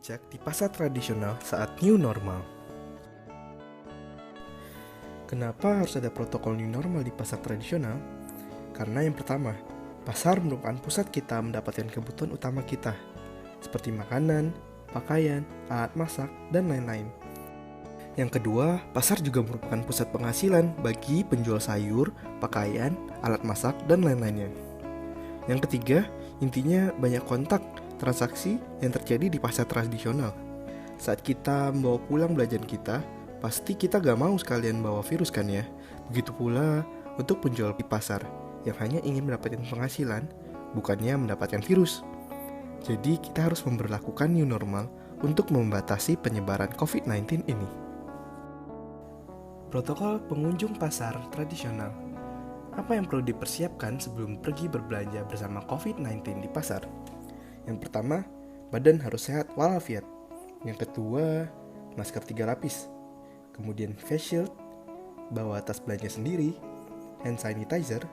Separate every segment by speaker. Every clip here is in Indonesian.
Speaker 1: bijak di pasar tradisional saat new normal. Kenapa harus ada protokol new normal di pasar tradisional? Karena yang pertama, pasar merupakan pusat kita mendapatkan kebutuhan utama kita, seperti makanan, pakaian, alat masak, dan lain-lain. Yang kedua, pasar juga merupakan pusat penghasilan bagi penjual sayur, pakaian, alat masak, dan lain-lainnya. Yang ketiga, intinya banyak kontak, transaksi yang terjadi di pasar tradisional. Saat kita membawa pulang belanjaan kita, pasti kita gak mau sekalian bawa virus kan ya. Begitu pula untuk penjual di pasar yang hanya ingin mendapatkan penghasilan, bukannya mendapatkan virus. Jadi kita harus memberlakukan new normal untuk membatasi penyebaran COVID-19 ini. Protokol pengunjung pasar tradisional. Apa yang perlu dipersiapkan sebelum pergi berbelanja bersama COVID-19 di pasar? Yang pertama, badan harus sehat walafiat. Yang kedua, masker 3 lapis. Kemudian face shield, bawa tas belanja sendiri, hand sanitizer.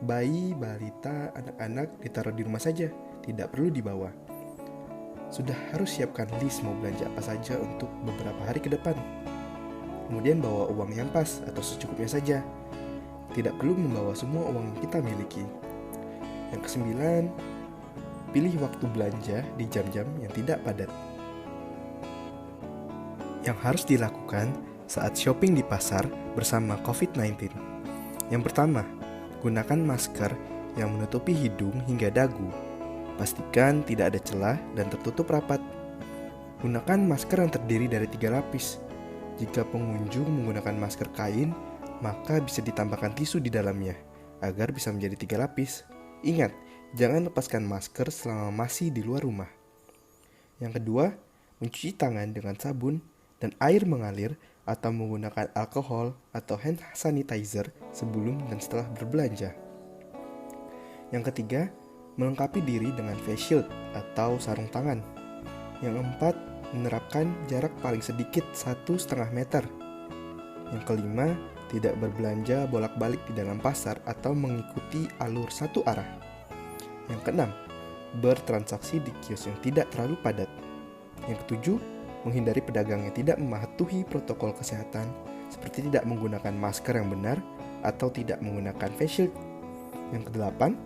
Speaker 1: Bayi, balita, anak-anak ditaruh di rumah saja, tidak perlu dibawa. Sudah harus siapkan list mau belanja apa saja untuk beberapa hari ke depan. Kemudian bawa uang yang pas atau secukupnya saja. Tidak perlu membawa semua uang yang kita miliki. Yang kesembilan, pilih waktu belanja di jam-jam yang tidak padat. Yang harus dilakukan saat shopping di pasar bersama COVID-19. Yang pertama, gunakan masker yang menutupi hidung hingga dagu. Pastikan tidak ada celah dan tertutup rapat. Gunakan masker yang terdiri dari 3 lapis. Jika pengunjung menggunakan masker kain, maka bisa ditambahkan tisu di dalamnya, agar bisa menjadi 3 lapis. Ingat, jangan lepaskan masker selama masih di luar rumah. Yang kedua, mencuci tangan dengan sabun dan air mengalir atau menggunakan alkohol atau hand sanitizer sebelum dan setelah berbelanja. Yang ketiga, melengkapi diri dengan face shield atau sarung tangan. Yang keempat, menerapkan jarak paling sedikit 1,5 meter. Yang kelima, tidak berbelanja bolak-balik di dalam pasar atau mengikuti alur satu arah. Yang keenam, bertransaksi di kios yang tidak terlalu padat. Yang ketujuh, menghindari pedagang yang tidak mematuhi protokol kesehatan, seperti tidak menggunakan masker yang benar atau tidak menggunakan face shield. Yang kedelapan,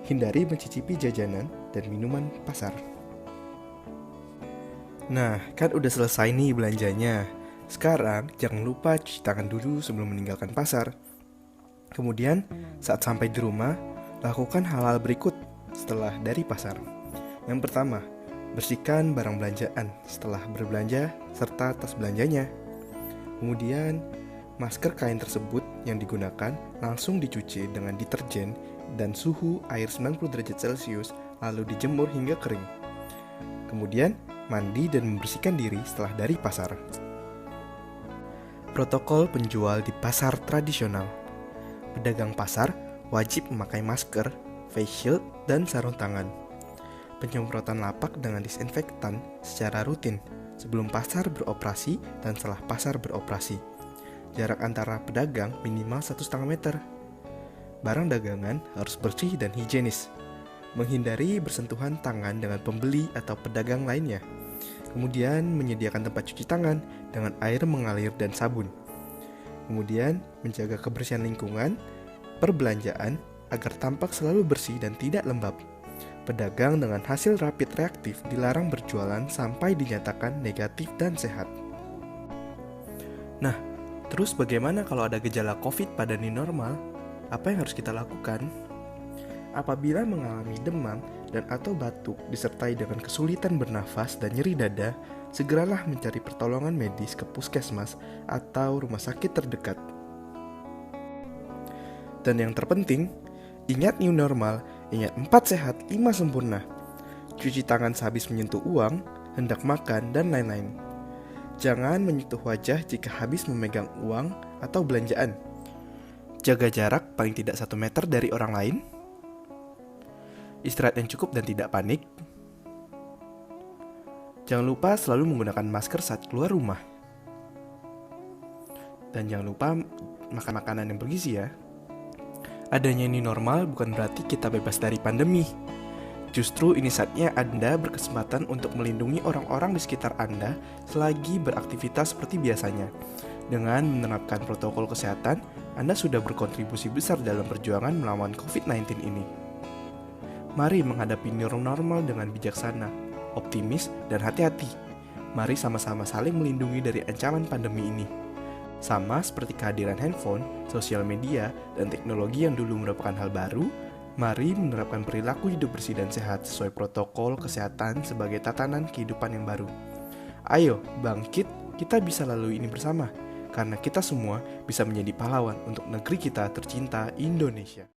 Speaker 1: hindari mencicipi jajanan dan minuman pasar. Nah, kan udah selesai nih belanjanya. Sekarang jangan lupa cuci tangan dulu sebelum meninggalkan pasar. Kemudian saat sampai di rumah, lakukan hal-hal berikut setelah dari pasar. Yang pertama, bersihkan barang belanjaan setelah berbelanja serta tas belanjanya. Kemudian masker kain tersebut yang digunakan langsung dicuci dengan deterjen dan suhu air 90 derajat Celcius lalu dijemur hingga kering. Kemudian mandi dan membersihkan diri setelah dari pasar. Protokol penjual di pasar tradisional. Pedagang pasar wajib memakai masker, face shield, dan sarung tangan. Penyemprotan lapak dengan disinfektan secara rutin sebelum pasar beroperasi dan setelah pasar beroperasi. Jarak antara pedagang minimal 1,5 meter. Barang dagangan harus bersih dan higienis. Menghindari bersentuhan tangan dengan pembeli atau pedagang lainnya. Kemudian menyediakan tempat cuci tangan dengan air mengalir dan sabun. Kemudian menjaga kebersihan lingkungan, perbelanjaan agar tampak selalu bersih dan tidak lembab. Pedagang dengan hasil rapid reaktif dilarang berjualan sampai dinyatakan negatif dan sehat. Nah, terus bagaimana kalau ada gejala COVID pada new normal? Apa yang harus kita lakukan? Apabila mengalami demam dan atau batuk disertai dengan kesulitan bernafas dan nyeri dada, segeralah mencari pertolongan medis ke puskesmas atau rumah sakit terdekat. Dan yang terpenting, ingat new normal, ingat 4 sehat, 5 sempurna. Cuci tangan sehabis menyentuh uang, hendak makan, dan lain-lain. Jangan menyentuh wajah jika habis memegang uang atau belanjaan. Jaga jarak paling tidak 1 meter dari orang lain. Istirahat yang cukup dan tidak panik. Jangan lupa selalu menggunakan masker saat keluar rumah. Dan jangan lupa makan makanan yang bergizi ya. Adanya new normal bukan berarti kita bebas dari pandemi. Justru ini saatnya Anda berkesempatan untuk melindungi orang-orang di sekitar Anda selagi beraktivitas seperti biasanya. Dengan menerapkan protokol kesehatan, Anda sudah berkontribusi besar dalam perjuangan melawan COVID-19 ini. Mari menghadapi new normal dengan bijaksana, optimis, dan hati-hati. Mari sama-sama saling melindungi dari ancaman pandemi ini. Sama seperti kehadiran handphone, sosial media, dan teknologi yang dulu merupakan hal baru, mari menerapkan perilaku hidup bersih dan sehat sesuai protokol kesehatan sebagai tatanan kehidupan yang baru. Ayo, bangkit, kita bisa lalui ini bersama, karena kita semua bisa menjadi pahlawan untuk negeri kita tercinta Indonesia.